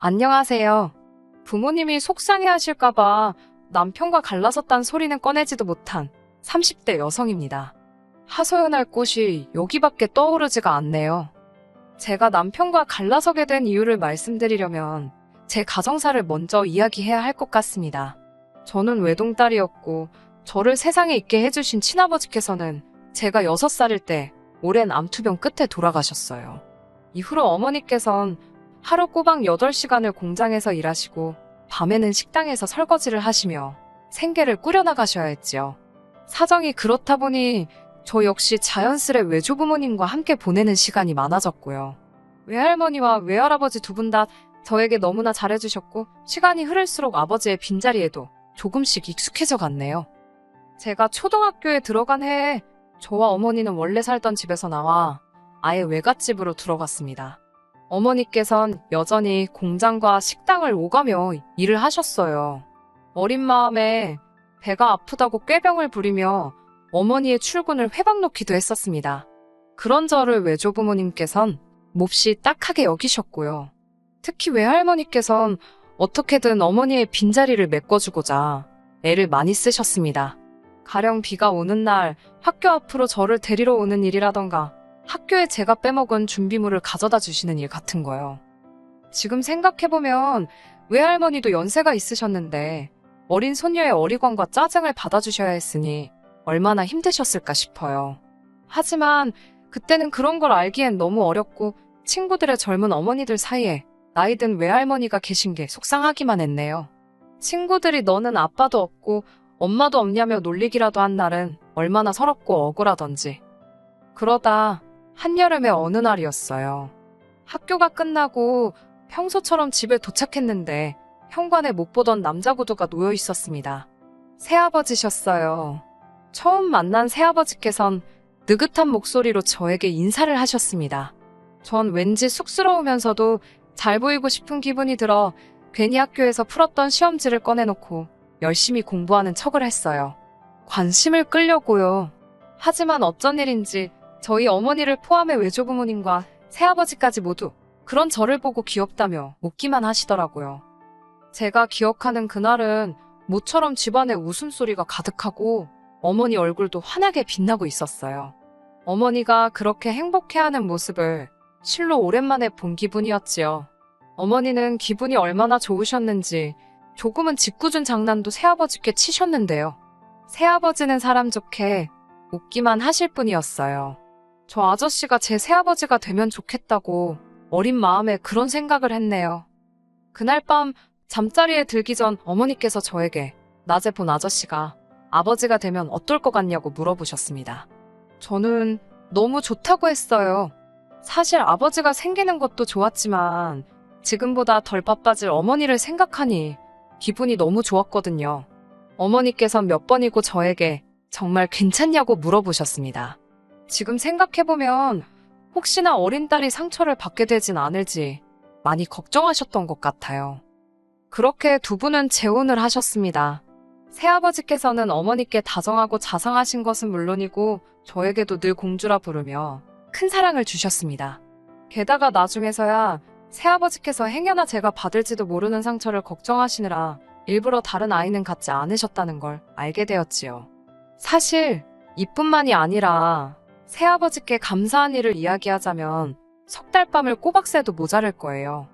안녕하세요. 부모님이 속상해하실까봐 남편과 갈라섰단 소리는 꺼내지도 못한 30대 여성입니다. 하소연할 곳이 여기밖에 떠오르지가 않네요. 제가 남편과 갈라서게 된 이유를 말씀드리려면 제 가정사를 먼저 이야기해야 할 것 같습니다. 저는 외동딸이었고 저를 세상에 있게 해주신 친아버지께서는 제가 6살일 때 오랜 암투병 끝에 돌아가셨어요. 이후로 어머니께선 하루 꼬박 8시간을 공장에서 일하시고 밤에는 식당에서 설거지를 하시며 생계를 꾸려나가셔야 했지요. 사정이 그렇다 보니 저 역시 자연스레 외조부모님과 함께 보내는 시간이 많아졌고요. 외할머니와 외할아버지 두 분 다 저에게 너무나 잘해주셨고 시간이 흐를수록 아버지의 빈자리에도 조금씩 익숙해져 갔네요. 제가 초등학교에 들어간 해에 저와 어머니는 원래 살던 집에서 나와 아예 외갓집으로 들어갔습니다. 어머니께선 여전히 공장과 식당을 오가며 일을 하셨어요. 어린 마음에 배가 아프다고 꾀병을 부리며 어머니의 출근을 회박놓기도 했었습니다. 그런 저를 외조부모님께선 몹시 딱하게 여기셨고요. 특히 외할머니께선 어떻게든 어머니의 빈자리를 메꿔주고자 애를 많이 쓰셨습니다. 가령 비가 오는 날 학교 앞으로 저를 데리러 오는 일이라던가 학교에 제가 빼먹은 준비물을 가져다 주시는 일 같은 거요. 지금 생각해보면 외할머니도 연세가 있으셨는데 어린 손녀의 어리광과 짜증을 받아주셔야 했으니 얼마나 힘드셨을까 싶어요. 하지만 그때는 그런 걸 알기엔 너무 어렸고 친구들의 젊은 어머니들 사이에 나이 든 외할머니가 계신 게 속상하기만 했네요. 친구들이 너는 아빠도 없고 엄마도 없냐며 놀리기라도 한 날은 얼마나 서럽고 억울하던지. 그러다 한여름의 어느 날이었어요. 학교가 끝나고 평소처럼 집에 도착했는데 현관에 못 보던 남자 구두가 놓여 있었습니다. 새아버지셨어요. 처음 만난 새아버지께선 느긋한 목소리로 저에게 인사를 하셨습니다. 전 왠지 쑥스러우면서도 잘 보이고 싶은 기분이 들어 괜히 학교에서 풀었던 시험지를 꺼내놓고 열심히 공부하는 척을 했어요. 관심을 끌려고요. 하지만 어쩐 일인지 저희 어머니를 포함해 외조부모님과 새아버지까지 모두 그런 저를 보고 귀엽다며 웃기만 하시더라고요. 제가 기억하는 그날은 모처럼 집안에 웃음소리가 가득하고 어머니 얼굴도 환하게 빛나고 있었어요. 어머니가 그렇게 행복해하는 모습을 실로 오랜만에 본 기분이었지요. 어머니는 기분이 얼마나 좋으셨는지 조금은 짓궂은 장난도 새아버지께 치셨는데요. 새아버지는 사람 좋게 웃기만 하실 뿐이었어요. 저 아저씨가 제 새아버지가 되면 좋겠다고 어린 마음에 그런 생각을 했네요. 그날 밤 잠자리에 들기 전 어머니께서 저에게 낮에 본 아저씨가 아버지가 되면 어떨 것 같냐고 물어보셨습니다. 저는 너무 좋다고 했어요. 사실 아버지가 생기는 것도 좋았지만 지금보다 덜 바빠질 어머니를 생각하니 기분이 너무 좋았거든요. 어머니께서 몇 번이고 저에게 정말 괜찮냐고 물어보셨습니다. 지금 생각해보면 혹시나 어린 딸이 상처를 받게 되진 않을지 많이 걱정하셨던 것 같아요. 그렇게 두 분은 재혼을 하셨습니다. 새아버지께서는 어머니께 다정하고 자상하신 것은 물론이고 저에게도 늘 공주라 부르며 큰 사랑을 주셨습니다. 게다가 나중에서야 새아버지께서 행여나 제가 받을지도 모르는 상처를 걱정하시느라 일부러 다른 아이는 갖지 않으셨다는 걸 알게 되었지요. 사실 이뿐만이 아니라 새아버지께 감사한 일을 이야기하자면 석 달 밤을 꼬박 새도 모자랄 거예요.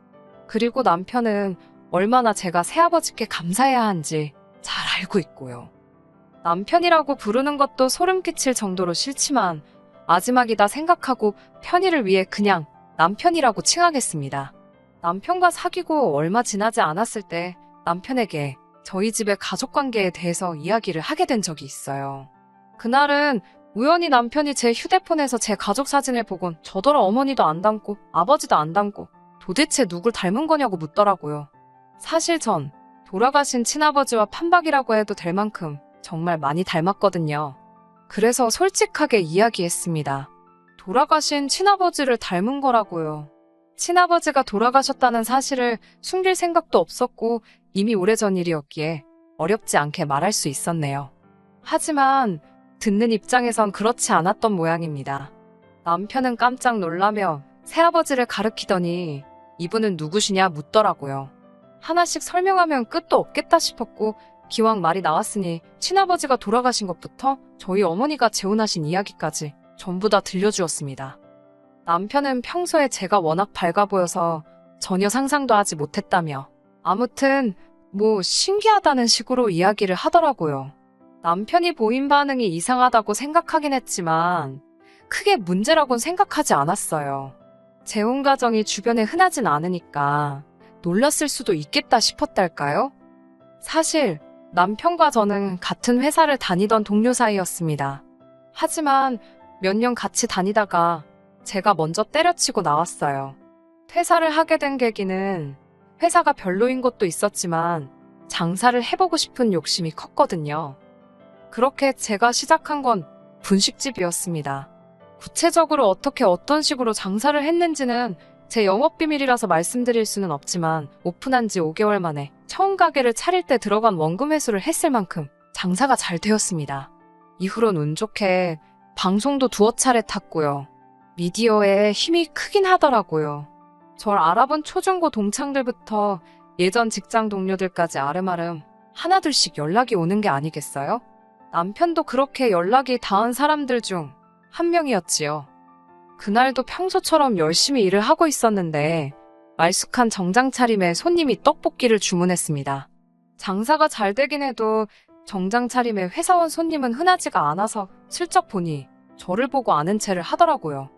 그리고 남편은 얼마나 제가 새아버지께 감사해야 한지 잘 알고 있고요. 남편이라고 부르는 것도 소름 끼칠 정도로 싫지만 마지막이다 생각하고 편의를 위해 그냥 남편이라고 칭하겠습니다. 남편과 사귀고 얼마 지나지 않았을 때 남편에게 저희 집의 가족관계에 대해서 이야기를 하게 된 적이 있어요. 그날은 우연히 남편이 제 휴대폰에서 제 가족 사진을 보곤 저더러 어머니도 안 닮고 아버지도 안 닮고 도대체 누굴 닮은 거냐고 묻더라고요. 사실 전 돌아가신 친아버지와 판박이라고 해도 될 만큼 정말 많이 닮았거든요. 그래서 솔직하게 이야기했습니다. 돌아가신 친아버지를 닮은 거라고요. 친아버지가 돌아가셨다는 사실을 숨길 생각도 없었고 이미 오래전 일이었기에 어렵지 않게 말할 수 있었네요. 하지만 듣는 입장에선 그렇지 않았던 모양입니다. 남편은 깜짝 놀라며 새아버지를 가리키더니 이분은 누구시냐 묻더라고요. 하나씩 설명하면 끝도 없겠다 싶었고 기왕 말이 나왔으니 친아버지가 돌아가신 것부터 저희 어머니가 재혼하신 이야기까지 전부 다 들려주었습니다. 남편은 평소에 제가 워낙 밝아 보여서 전혀 상상도 하지 못했다며 아무튼 뭐 신기하다는 식으로 이야기를 하더라고요. 남편이 보인 반응이 이상하다고 생각하긴 했지만 크게 문제라고는 생각하지 않았어요. 재혼 가정이 주변에 흔하진 않으니까 놀랐을 수도 있겠다 싶었달까요? 사실 남편과 저는 같은 회사를 다니던 동료 사이였습니다. 하지만 몇 년 같이 다니다가 제가 먼저 때려치고 나왔어요. 퇴사를 하게 된 계기는 회사가 별로인 것도 있었지만 장사를 해보고 싶은 욕심이 컸거든요. 그렇게 제가 시작한 건 분식집이었습니다. 구체적으로 어떻게 어떤 식으로 장사를 했는지는 제 영업비밀이라서 말씀드릴 수는 없지만 오픈한 지 5개월 만에 처음 가게를 차릴 때 들어간 원금 회수를 했을 만큼 장사가 잘 되었습니다. 이후론 운 좋게 방송도 두어 차례 탔고요. 미디어에 힘이 크긴 하더라고요. 절 알아본 초중고 동창들부터 예전 직장 동료들까지 아름아름 하나둘씩 연락이 오는 게 아니겠어요? 남편도 그렇게 연락이 닿은 사람들 중 한 명이었지요. 그날도 평소처럼 열심히 일을 하고 있었는데 말쑥한 정장 차림에 손님이 떡볶이를 주문했습니다. 장사가 잘 되긴 해도 정장 차림에 회사원 손님은 흔하지가 않아서 슬쩍 보니 저를 보고 아는 체를 하더라고요.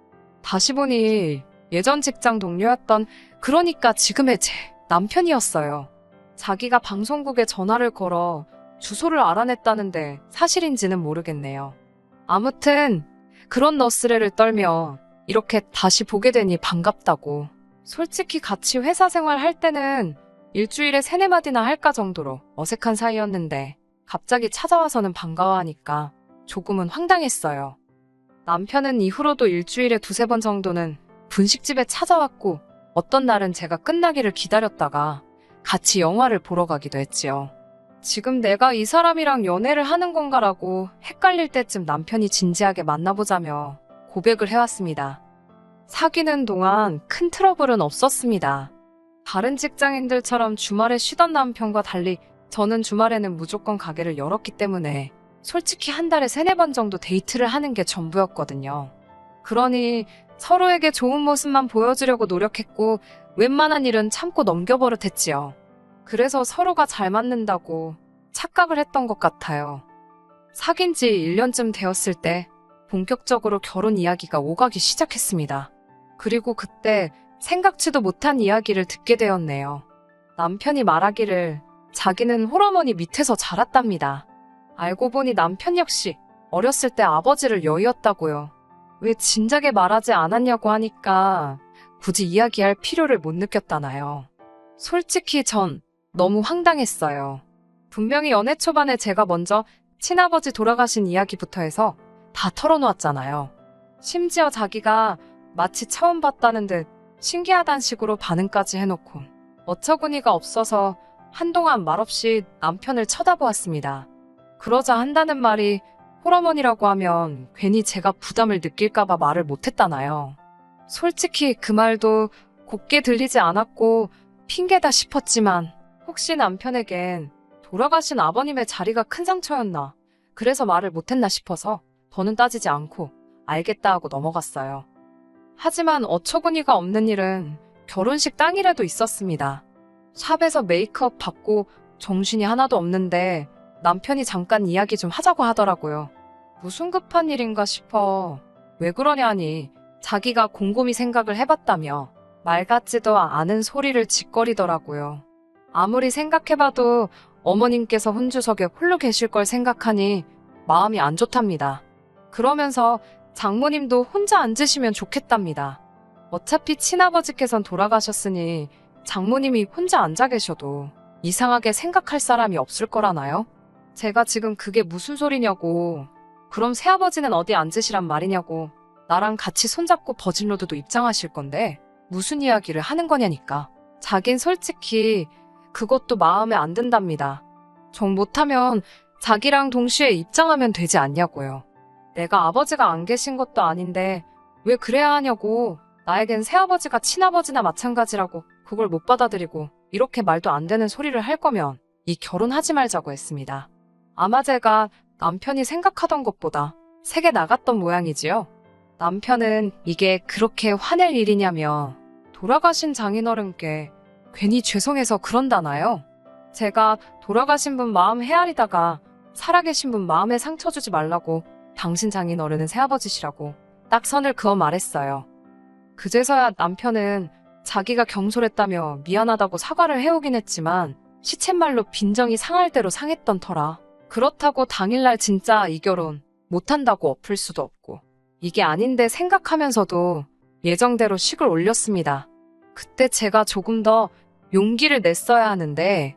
다시 보니 예전 직장 동료였던 그러니까 지금의 제 남편이었어요. 자기가 방송국에 전화를 걸어 주소를 알아냈다는데 사실인지는 모르겠네요. 아무튼 그런 너스레를 떨며 이렇게 다시 보게 되니 반갑다고. 솔직히 같이 회사 생활할 때는 일주일에 3-4마디나 할까 정도로 어색한 사이였는데 갑자기 찾아와서는 반가워하니까 조금은 황당했어요. 남편은 이후로도 일주일에 2-3번 정도는 분식집에 찾아왔고 어떤 날은 제가 끝나기를 기다렸다가 같이 영화를 보러 가기도 했지요. 지금 내가 이 사람이랑 연애를 하는 건가라고 헷갈릴 때쯤 남편이 진지하게 만나보자며 고백을 해왔습니다. 사귀는 동안 큰 트러블은 없었습니다. 다른 직장인들처럼 주말에 쉬던 남편과 달리 저는 주말에는 무조건 가게를 열었기 때문에 솔직히 한 달에 3-4번 정도 데이트를 하는 게 전부였거든요. 그러니 서로에게 좋은 모습만 보여주려고 노력했고 웬만한 일은 참고 넘겨버릇했지요. 그래서 서로가 잘 맞는다고 착각을 했던 것 같아요. 사귄 지 1년쯤 되었을 때 본격적으로 결혼 이야기가 오가기 시작했습니다. 그리고 그때 생각지도 못한 이야기를 듣게 되었네요. 남편이 말하기를 자기는 홀어머니 밑에서 자랐답니다. 알고 보니 남편 역시 어렸을 때 아버지를 여의었다고요. 왜 진작에 말하지 않았냐고 하니까 굳이 이야기할 필요를 못 느꼈다나요. 솔직히 전 너무 황당했어요. 분명히 연애 초반에 제가 먼저 친아버지 돌아가신 이야기부터 해서 다 털어놓았잖아요. 심지어 자기가 마치 처음 봤다는 듯 신기하단 식으로 반응까지 해놓고 어처구니가 없어서 한동안 말없이 남편을 쳐다보았습니다. 그러자 한다는 말이 홀어머니라고 하면 괜히 제가 부담을 느낄까봐 말을 못했다나요. 솔직히 그 말도 곱게 들리지 않았고 핑계다 싶었지만 혹시 남편에겐 돌아가신 아버님의 자리가 큰 상처였나 그래서 말을 못했나 싶어서 더는 따지지 않고 알겠다 하고 넘어갔어요. 하지만 어처구니가 없는 일은 결혼식 당일에도 있었습니다. 샵에서 메이크업 받고 정신이 하나도 없는데 남편이 잠깐 이야기 좀 하자고 하더라고요. 무슨 급한 일인가 싶어. 왜 그러냐 하니 자기가 곰곰이 생각을 해봤다며 말 같지도 않은 소리를 짓거리더라고요. 아무리 생각해봐도 어머님께서 혼주석에 홀로 계실 걸 생각하니 마음이 안 좋답니다. 그러면서 장모님도 혼자 앉으시면 좋겠답니다. 어차피 친아버지께선 돌아가셨으니 장모님이 혼자 앉아 계셔도 이상하게 생각할 사람이 없을 거라나요? 제가 지금 그게 무슨 소리냐고. 그럼 새아버지는 어디 앉으시란 말이냐고. 나랑 같이 손잡고 버진로드도 입장하실 건데 무슨 이야기를 하는 거냐니까. 자긴 솔직히 그것도 마음에 안 든답니다. 정 못하면 자기랑 동시에 입장하면 되지 않냐고요. 내가 아버지가 안 계신 것도 아닌데 왜 그래야 하냐고. 나에겐 새아버지가 친아버지나 마찬가지라고 그걸 못 받아들이고 이렇게 말도 안 되는 소리를 할 거면 이 결혼하지 말자고 했습니다. 아마 제가 남편이 생각하던 것보다 세게 나갔던 모양이지요. 남편은 이게 그렇게 화낼 일이냐며 돌아가신 장인어른께 괜히 죄송해서 그런다나요? 제가 돌아가신 분 마음 헤아리다가 살아계신 분 마음에 상처 주지 말라고 당신 장인어른은 새아버지시라고 딱 선을 그어 말했어요. 그제서야 남편은 자기가 경솔했다며 미안하다고 사과를 해오긴 했지만 시쳇말로 빈정이 상할 대로 상했던 터라 그렇다고 당일날 진짜 이 결혼 못한다고 엎을 수도 없고 이게 아닌데 생각하면서도 예정대로 식을 올렸습니다. 그때 제가 조금 더 용기를 냈어야 하는데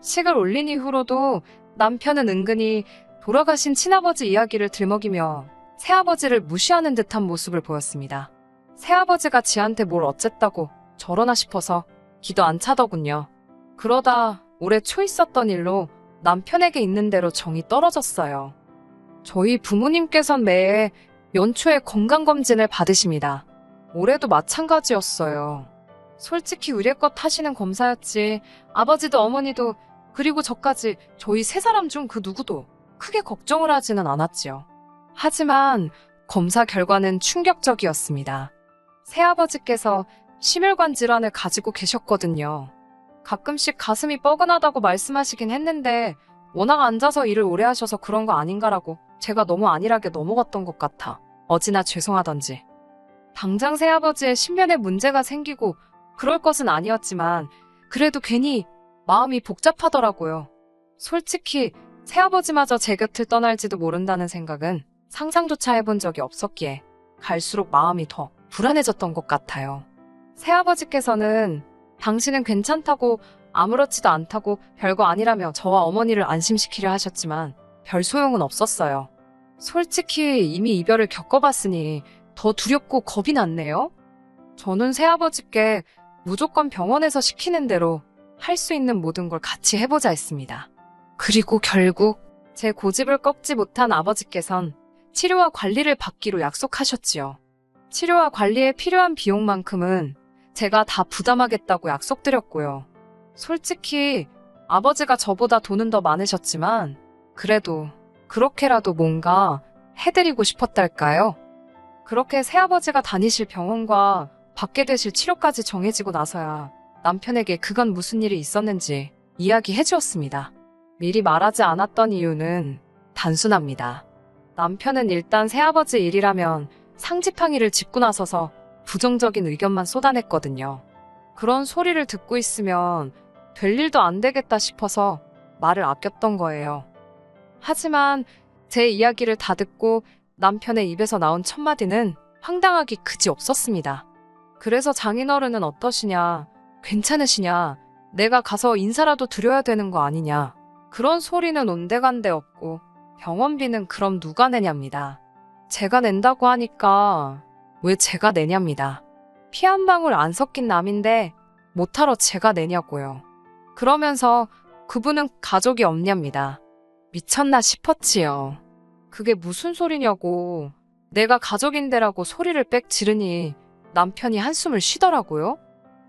식을 올린 이후로도 남편은 은근히 돌아가신 친아버지 이야기를 들먹이며 새아버지를 무시하는 듯한 모습을 보였습니다. 새아버지가 지한테 뭘 어쨌다고 저러나 싶어서 기도 안 차더군요. 그러다 올해 초 있었던 일로 남편에게 있는 대로 정이 떨어졌어요. 저희 부모님께선 매해 연초에 건강검진을 받으십니다. 올해도 마찬가지였어요. 솔직히 의례껏 하시는 검사였지 아버지도 어머니도 그리고 저까지 저희 세 사람 중 그 누구도 크게 걱정을 하지는 않았지요. 하지만 검사 결과는 충격적이었습니다. 새아버지께서 심혈관 질환을 가지고 계셨거든요. 가끔씩 가슴이 뻐근하다고 말씀하시긴 했는데 워낙 앉아서 일을 오래 하셔서 그런 거 아닌가라고 제가 너무 안일하게 넘어갔던 것 같아 어찌나 죄송하던지. 당장 새아버지의 신변에 문제가 생기고 그럴 것은 아니었지만 그래도 괜히 마음이 복잡하더라고요. 솔직히 새아버지마저 제 곁을 떠날지도 모른다는 생각은 상상조차 해본 적이 없었기에 갈수록 마음이 더 불안해졌던 것 같아요. 새아버지께서는 당신은 괜찮다고 아무렇지도 않다고 별거 아니라며 저와 어머니를 안심시키려 하셨지만 별 소용은 없었어요. 솔직히 이미 이별을 겪어봤으니 더 두렵고 겁이 났네요. 저는 새아버지께 무조건 병원에서 시키는 대로 할 수 있는 모든 걸 같이 해보자 했습니다. 그리고 결국 제 고집을 꺾지 못한 아버지께선 치료와 관리를 받기로 약속하셨지요. 치료와 관리에 필요한 비용만큼은 제가 다 부담하겠다고 약속드렸고요. 솔직히 아버지가 저보다 돈은 더 많으셨지만 그래도 그렇게라도 뭔가 해드리고 싶었달까요? 그렇게 새아버지가 다니실 병원과 받게 되실 치료까지 정해지고 나서야 남편에게 그간 무슨 일이 있었는지 이야기해 주었습니다. 미리 말하지 않았던 이유는 단순합니다. 남편은 일단 새아버지 일이라면 상지팡이를 짚고 나서서 부정적인 의견만 쏟아냈거든요. 그런 소리를 듣고 있으면 될 일도 안 되겠다 싶어서 말을 아꼈던 거예요. 하지만 제 이야기를 다 듣고 남편의 입에서 나온 첫마디는 황당하기 그지 없었습니다. 그래서 장인어른은 어떠시냐? 괜찮으시냐? 내가 가서 인사라도 드려야 되는 거 아니냐? 그런 소리는 온데간데 없고 병원비는 그럼 누가 내냐입니다. 제가 낸다고 하니까 왜 제가 내냐입니다. 피 한 방울 안 섞인 남인데 못하러 제가 내냐고요. 그러면서 그분은 가족이 없냐입니다. 미쳤나 싶었지요. 그게 무슨 소리냐고. 내가 가족인데라고 소리를 빽 지르니 남편이 한숨을 쉬더라고요.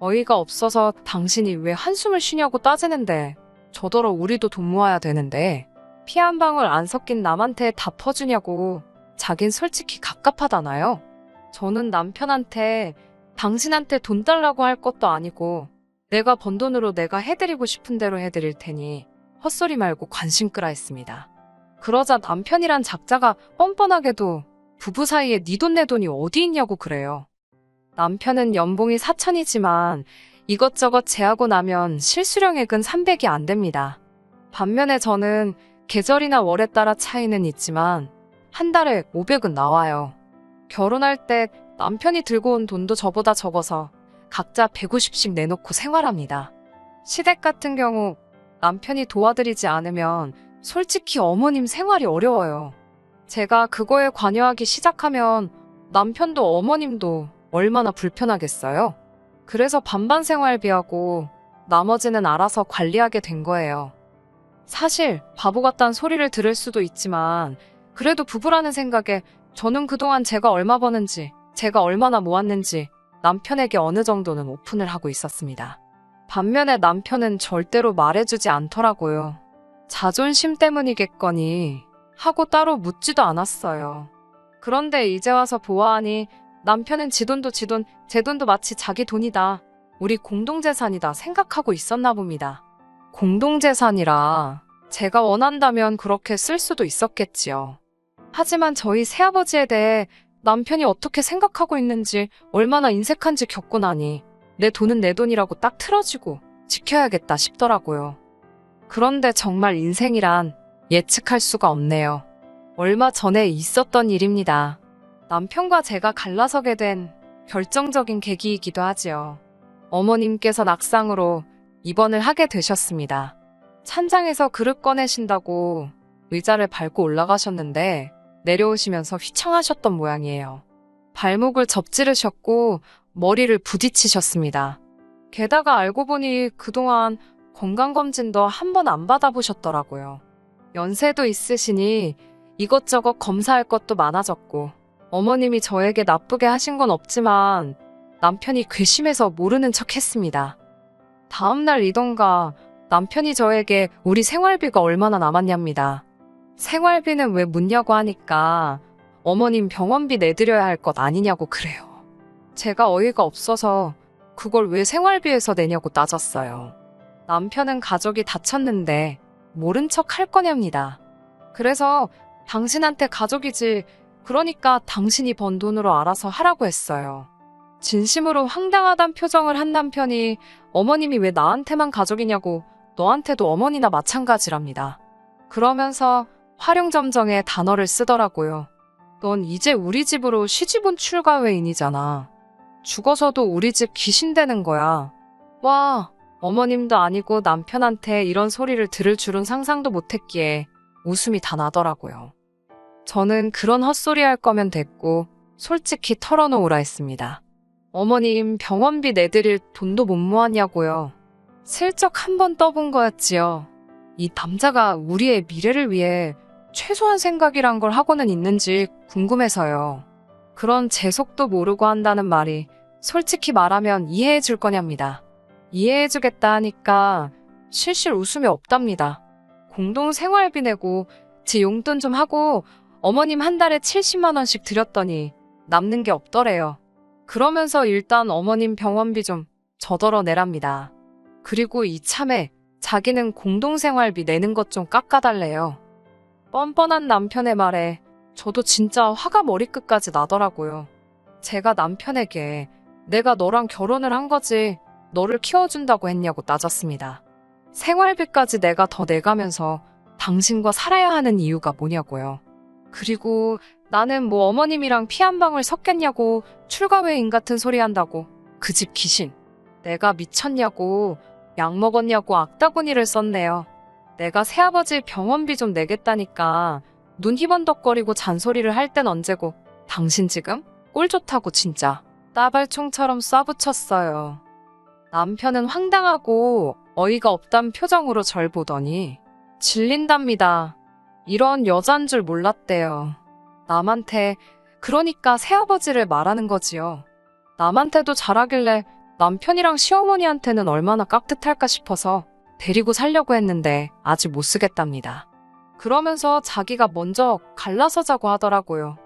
어이가 없어서 당신이 왜 한숨을 쉬냐고 따지는데 저더러 우리도 돈 모아야 되는데 피 한 방울 안 섞인 남한테 다 퍼주냐고. 자긴 솔직히 갑갑하다나요? 저는 남편한테 당신한테 돈 달라고 할 것도 아니고 내가 번 돈으로 내가 해드리고 싶은 대로 해드릴 테니 헛소리 말고 관심 끄라 했습니다. 그러자 남편이란 작자가 뻔뻔하게도 부부 사이에 네 돈 내 돈이 어디 있냐고 그래요. 남편은 연봉이 4천이지만 이것저것 제하고 나면 실수령액은 300이 안 됩니다. 반면에 저는 계절이나 월에 따라 차이는 있지만 한 달에 500은 나와요. 결혼할 때 남편이 들고 온 돈도 저보다 적어서 각자 150씩 내놓고 생활합니다. 시댁 같은 경우 남편이 도와드리지 않으면 솔직히 어머님 생활이 어려워요. 제가 그거에 관여하기 시작하면 남편도 어머님도 얼마나 불편하겠어요? 그래서 반반 생활비하고 나머지는 알아서 관리하게 된 거예요. 사실 바보 같단 소리를 들을 수도 있지만 그래도 부부라는 생각에 저는 그동안 제가 얼마 버는지, 제가 얼마나 모았는지 남편에게 어느 정도는 오픈을 하고 있었습니다. 반면에 남편은 절대로 말해주지 않더라고요. 자존심 때문이겠거니 하고 따로 묻지도 않았어요. 그런데 이제 와서 보아하니 남편은 지 돈도 지 돈, 제 돈도 마치 자기 돈이다. 우리 공동재산이다 생각하고 있었나 봅니다. 공동재산이라 제가 원한다면 그렇게 쓸 수도 있었겠지요. 하지만 저희 새아버지에 대해 남편이 어떻게 생각하고 있는지 얼마나 인색한지 겪고 나니 내 돈은 내 돈이라고 딱 틀어지고 지켜야겠다 싶더라고요. 그런데 정말 인생이란 예측할 수가 없네요. 얼마 전에 있었던 일입니다. 남편과 제가 갈라서게 된 결정적인 계기이기도 하지요. 어머님께서 낙상으로 입원을 하게 되셨습니다. 찬장에서 그릇 꺼내신다고 의자를 밟고 올라가셨는데 내려오시면서 휘청하셨던 모양이에요. 발목을 접지르셨고 머리를 부딪히셨습니다. 게다가 알고 보니 그동안 건강검진도 한 번 안 받아보셨더라고요. 연세도 있으시니 이것저것 검사할 것도 많아졌고 어머님이 저에게 나쁘게 하신 건 없지만 남편이 괘씸해서 모르는 척 했습니다. 다음날 이던가 남편이 저에게 우리 생활비가 얼마나 남았냐입니다. 생활비는 왜 묻냐고 하니까 어머님 병원비 내드려야 할 것 아니냐고 그래요. 제가 어이가 없어서 그걸 왜 생활비에서 내냐고 따졌어요. 남편은 가족이 다쳤는데 모른 척 할 거냐입니다. 그래서 당신한테 가족이지 그러니까 당신이 번 돈으로 알아서 하라고 했어요. 진심으로 황당하단 표정을 한 남편이 어머님이 왜 나한테만 가족이냐고 너한테도 어머니나 마찬가지랍니다. 그러면서 활용점정의 단어를 쓰더라고요. 넌 이제 우리 집으로 시집온 출가외인이잖아. 죽어서도 우리 집 귀신 되는 거야. 와, 어머님도 아니고 남편한테 이런 소리를 들을 줄은 상상도 못했기에 웃음이 다 나더라고요. 저는 그런 헛소리 할 거면 됐고 솔직히 털어놓으라 했습니다. 어머님 병원비 내드릴 돈도 못 모았냐고요. 슬쩍 한번 떠본 거였지요. 이 남자가 우리의 미래를 위해 최소한 생각이란 걸 하고는 있는지 궁금해서요. 그런 제 속도 모르고 한다는 말이 솔직히 말하면 이해해 줄 거냐입니다. 이해해 주겠다 하니까 실실 웃음이 없답니다. 공동 생활비 내고 제 용돈 좀 하고 어머님 한 달에 70만 원씩 드렸더니 남는 게 없더래요. 그러면서 일단 어머님 병원비 좀 저더러 내랍니다. 그리고 이참에 자기는 공동생활비 내는 것 좀 깎아달래요. 뻔뻔한 남편의 말에 저도 진짜 화가 머리끝까지 나더라고요. 제가 남편에게 내가 너랑 결혼을 한 거지 너를 키워준다고 했냐고 따졌습니다. 생활비까지 내가 더 내가면서 당신과 살아야 하는 이유가 뭐냐고요. 그리고 나는 뭐 어머님이랑 피 한 방울 섞였냐고 출가외인 같은 소리 한다고 그 집 귀신. 내가 미쳤냐고 약 먹었냐고 악다구니를 썼네요. 내가 새아버지 병원비 좀 내겠다니까 눈 희번덕거리고 잔소리를 할 땐 언제고 당신 지금? 꼴 좋다고 진짜 따발총처럼 쏴붙였어요. 남편은 황당하고 어이가 없단 표정으로 절 보더니 질린답니다. 이런 여잔 줄 몰랐대요. 남한테 그러니까 새아버지를 말하는 거지요. 남한테도 잘하길래 남편이랑 시어머니한테는 얼마나 깍듯할까 싶어서 데리고 살려고 했는데 아직 못 쓰겠답니다. 그러면서 자기가 먼저 갈라서자고 하더라고요.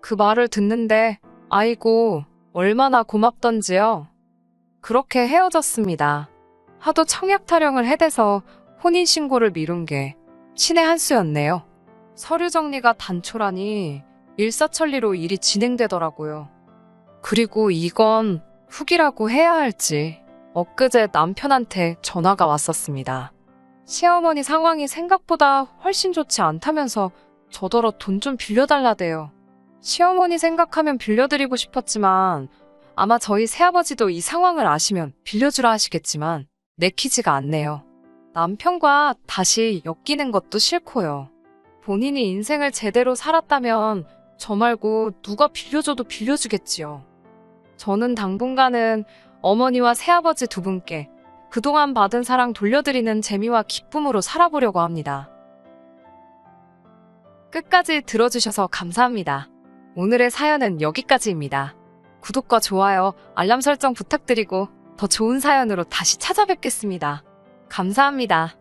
그 말을 듣는데 아이고 얼마나 고맙던지요. 그렇게 헤어졌습니다. 하도 청약 타령을 해대서 혼인신고를 미룬 게 신의 한 수였네요. 서류 정리가 단촐하니 일사천리로 일이 진행되더라고요. 그리고 이건 후기라고 해야 할지 엊그제 남편한테 전화가 왔었습니다. 시어머니 상황이 생각보다 훨씬 좋지 않다면서 저더러 돈 좀 빌려달라대요. 시어머니 생각하면 빌려드리고 싶었지만 아마 저희 새아버지도 이 상황을 아시면 빌려주라 하시겠지만 내키지가 않네요. 남편과 다시 엮이는 것도 싫고요. 본인이 인생을 제대로 살았다면 저 말고 누가 빌려줘도 빌려주겠지요. 저는 당분간은 어머니와 새아버지 두 분께 그동안 받은 사랑 돌려드리는 재미와 기쁨으로 살아보려고 합니다. 끝까지 들어주셔서 감사합니다. 오늘의 사연은 여기까지입니다. 구독과 좋아요, 알람 설정 부탁드리고 더 좋은 사연으로 다시 찾아뵙겠습니다. 감사합니다.